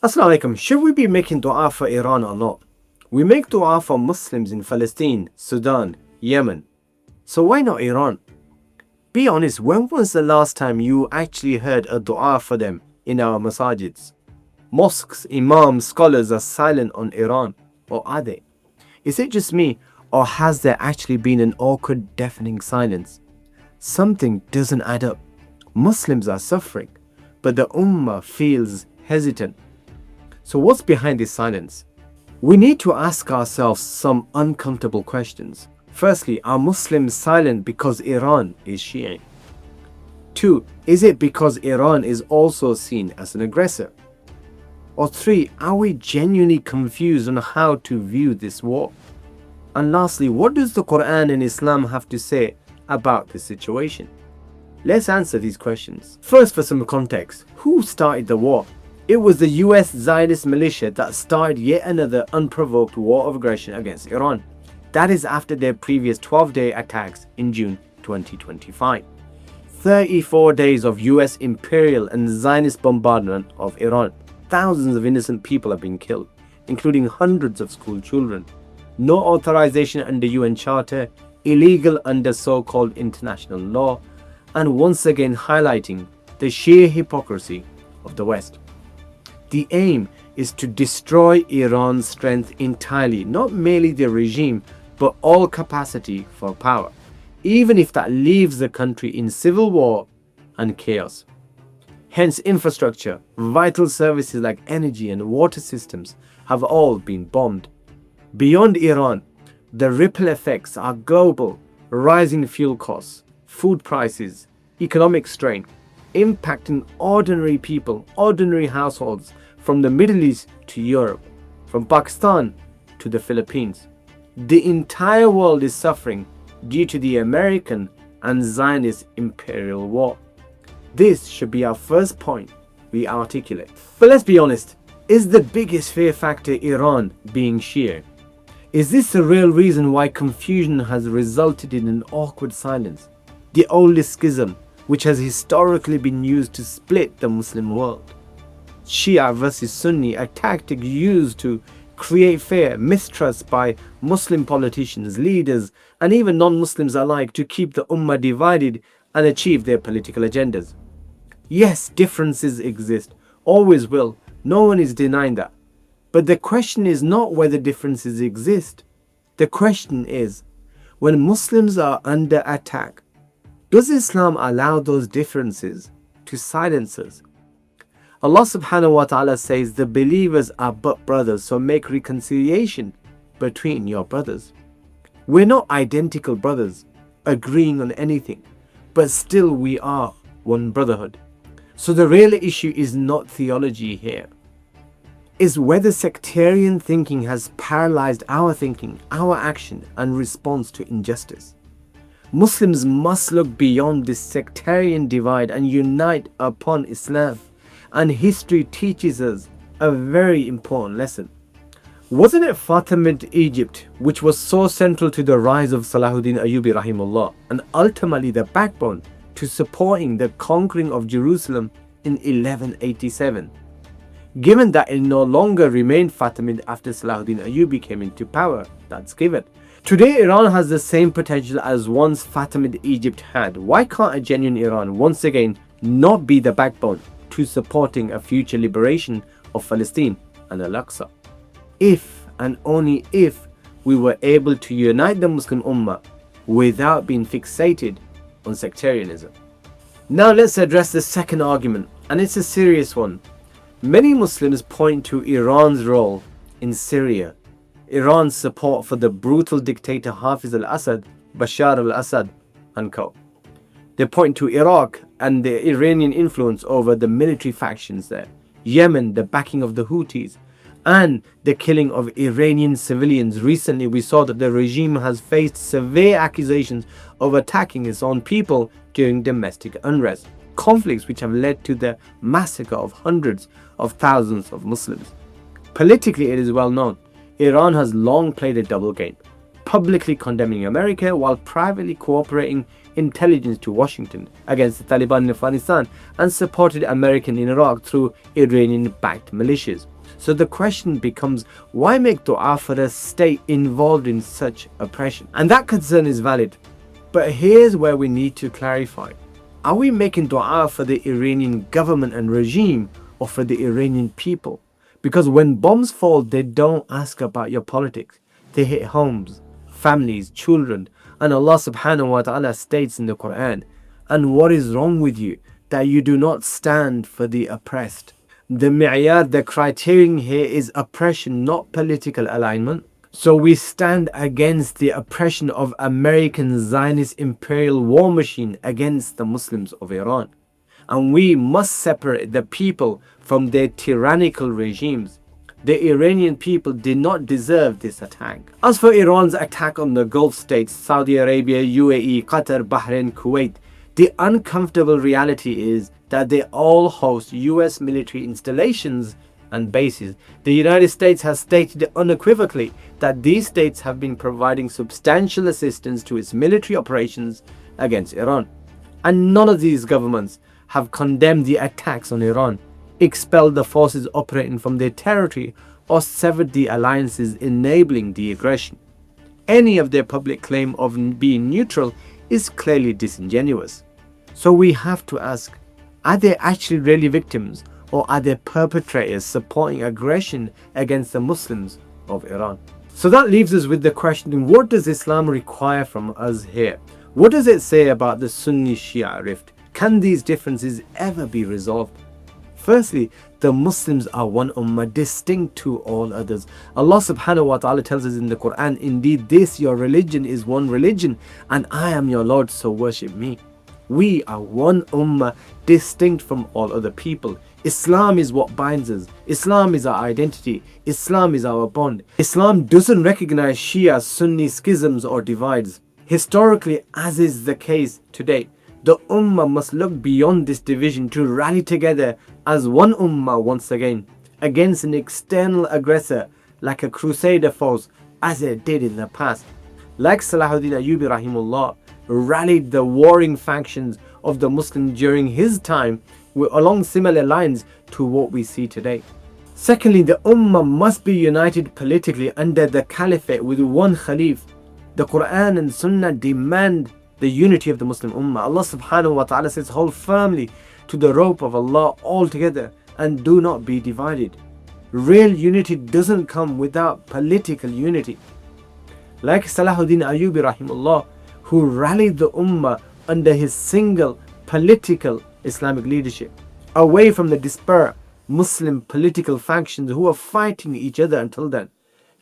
Assalamu alaikum. Should we be making dua for Iran or not? We make dua for Muslims in Palestine, Sudan, Yemen. So why not Iran? Be honest, when was the last time you actually heard a dua for them in our masajids? Mosques, imams, scholars are silent on Iran. Or are they? Is it just me, or has there actually been an awkward, deafening silence? Something doesn't add up. Muslims are suffering, but the Ummah feels hesitant. So what's behind this silence? We need to ask ourselves some uncomfortable questions. Firstly, are Muslims silent because Iran is Shia? 2. Is it because Iran is also seen as an aggressor? Or 3. Are we genuinely confused on how to view this war? And lastly, what does the Quran and Islam have to say about this situation? Let's answer these questions. First, for some context, who started the war? It was the US Zionist militia that started yet another unprovoked war of aggression against Iran. That is after their previous 12-day attacks in June 2025. 34 days of US imperial and Zionist bombardment of Iran. Thousands of innocent people have been killed, including hundreds of school children. No authorization under UN Charter, illegal under so-called international law, and once again highlighting the sheer hypocrisy of the West. The aim is to destroy Iran's strength entirely, not merely the regime, but all capacity for power, even if that leaves the country in civil war and chaos. Hence, infrastructure, vital services like energy and water systems have all been bombed. Beyond Iran, the ripple effects are global: rising fuel costs, food prices, economic strain, impacting ordinary people, ordinary households from the Middle East to Europe, from Pakistan to the Philippines. The entire world is suffering due to the American and Zionist imperial war. This should be our first point we articulate. But let's be honest, is the biggest fear factor Iran being Shia? Is this the real reason why confusion has resulted in an awkward silence? The oldest schism, which has historically been used to split the Muslim world. Shia versus Sunni, a tactic used to create fear, mistrust by Muslim politicians, leaders, and even non-Muslims alike to keep the Ummah divided and achieve their political agendas. Yes, differences exist, always will, no one is denying that. But the question is not whether differences exist. The question is, when Muslims are under attack, does Islam allow those differences to silence us? Allah subhanahu wa ta'ala says the believers are but brothers, so make reconciliation between your brothers. We're not identical brothers, agreeing on anything, but still we are one brotherhood. So the real issue is not theology here. Is whether sectarian thinking has paralyzed our thinking, our action and response to injustice. Muslims must look beyond this sectarian divide and unite upon Islam. And history teaches us a very important lesson. Wasn't it Fatimid Egypt which was so central to the rise of Salahuddin Ayyubi rahimullah, and ultimately the backbone to supporting the conquering of Jerusalem in 1187? Given that it no longer remained Fatimid after Salahuddin Ayyubi came into power, that's given. Today Iran has the same potential as once Fatimid Egypt had. Why can't a genuine Iran once again not be the backbone to supporting a future liberation of Palestine and Al-Aqsa? If and only if we were able to unite the Muslim Ummah without being fixated on sectarianism. Now let's address the second argument, and it's a serious one. Many Muslims point to Iran's role in Syria, Iran's support for the brutal dictator Hafiz al-Assad, Bashar al-Assad and co. They point to Iraq and the Iranian influence over the military factions there, Yemen, the backing of the Houthis, and the killing of Iranian civilians. Recently, we saw that the regime has faced severe accusations of attacking its own people during domestic unrest, conflicts which have led to the massacre of hundreds of thousands of Muslims. Politically, it is well known, Iran has long played a double game. publicly condemning America while privately cooperating intelligence to Washington against the Taliban in Afghanistan, and supported American in Iraq through Iranian-backed militias. So the question becomes, why make dua for a state involved in such oppression? And that concern is valid. But here's where we need to clarify. Are we making dua for the Iranian government and regime, or for the Iranian people? Because when bombs fall, they don't ask about your politics. They hit homes, families, children. And Allah subhanahu wa ta'ala states in the Quran, and what is wrong with you that you do not stand for the oppressed? The mi'yar, the criterion here is oppression, not political alignment. So we stand against the oppression of American Zionist imperial war machine against the Muslims of Iran. And we must separate the people from their tyrannical regimes. The Iranian people did not deserve this attack. As for Iran's attack on the Gulf states, Saudi Arabia, UAE, Qatar, Bahrain, Kuwait, the uncomfortable reality is that they all host US military installations and bases. The United States has stated unequivocally that these states have been providing substantial assistance to its military operations against Iran. And none of these governments have condemned the attacks on Iran, expelled the forces operating from their territory, or severed the alliances enabling the aggression. Any of their public claim of being neutral is clearly disingenuous. So we have to ask, are they actually really victims, or are they perpetrators supporting aggression against the Muslims of Iran? So that leaves us with the question, what does Islam require from us here? What does it say about the Sunni-Shia rift? Can these differences ever be resolved? Firstly, the Muslims are one ummah, distinct to all others. Allah subhanahu wa ta'ala tells us in the Quran, indeed this your religion is one religion, and I am your Lord, so worship me. We are one ummah, distinct from all other people. Islam is what binds us. Islam is our identity. Islam is our bond. Islam doesn't recognize Shia, Sunni schisms or divides. Historically, as is the case today, the ummah must look beyond this division to rally together as one ummah once again, against an external aggressor like a crusader force, as it did in the past. Like Salahuddin Ayyubi rahimullah rallied the warring factions of the Muslims during his time along similar lines to what we see today. Secondly, the ummah must be united politically under the caliphate with one khalif. The Quran and Sunnah demand the unity of the Muslim ummah. Allah subhanahu wa ta'ala says, hold firmly to the rope of Allah altogether and do not be divided. Real unity doesn't come without political unity. Like Salahuddin Ayyubi rahimullah, who rallied the ummah under his single political Islamic leadership, away from the disparate Muslim political factions who were fighting each other until then.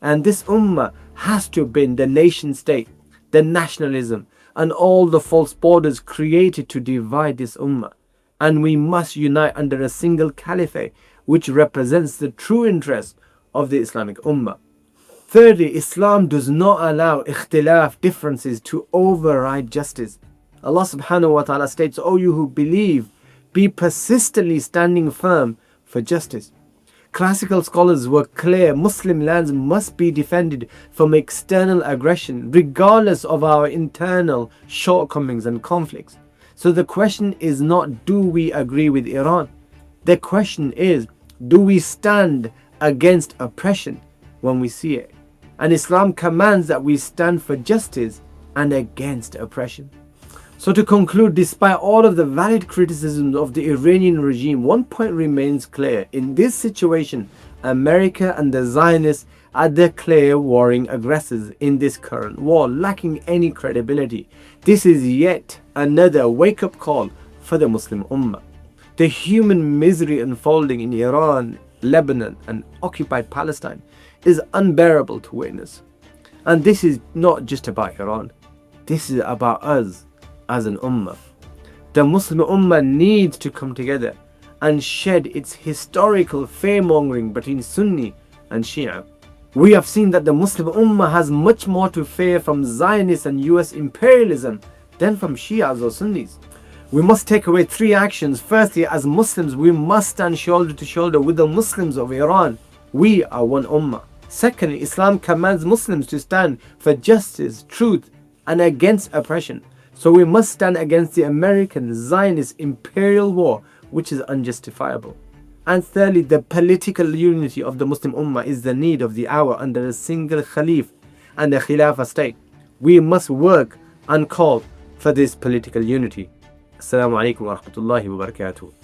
And this ummah has to have been the nation state, the nationalism, and all the false borders created to divide this ummah. And we must unite under a single caliphate, which represents the true interest of the Islamic ummah. Thirdly, Islam does not allow ikhtilaf, differences, to override justice. Allah subhanahu wa ta'ala states, O you who believe, be persistently standing firm for justice. Classical scholars were clear, Muslim lands must be defended from external aggression, regardless of our internal shortcomings and conflicts. So the question is not, do we agree with Iran? The question is, do we stand against oppression when we see it? And Islam commands that we stand for justice and against oppression. So to conclude, despite all of the valid criticisms of the Iranian regime, one point remains clear. In this situation, America and the Zionists are the clear warring aggressors in this current war, lacking any credibility. This is yet another wake-up call for the Muslim Ummah. The human misery unfolding in Iran, Lebanon and occupied Palestine is unbearable to witness. And this is not just about Iran. This is about us as an ummah. The Muslim ummah needs to come together and shed its historical fear-mongering between Sunni and Shia. We have seen that the Muslim ummah has much more to fear from Zionist and US imperialism than from Shias or Sunnis. We must take away three actions. Firstly, as Muslims, we must stand shoulder to shoulder with the Muslims of Iran. We are one ummah. Secondly, Islam commands Muslims to stand for justice, truth, and against oppression. So we must stand against the American Zionist imperial war, which is unjustifiable. And thirdly, the political unity of the Muslim Ummah is the need of the hour under a single Khalif and a Khilafah state. We must work and call for this political unity. Assalamu alaikum wa rahmatullahi wa barakatuh.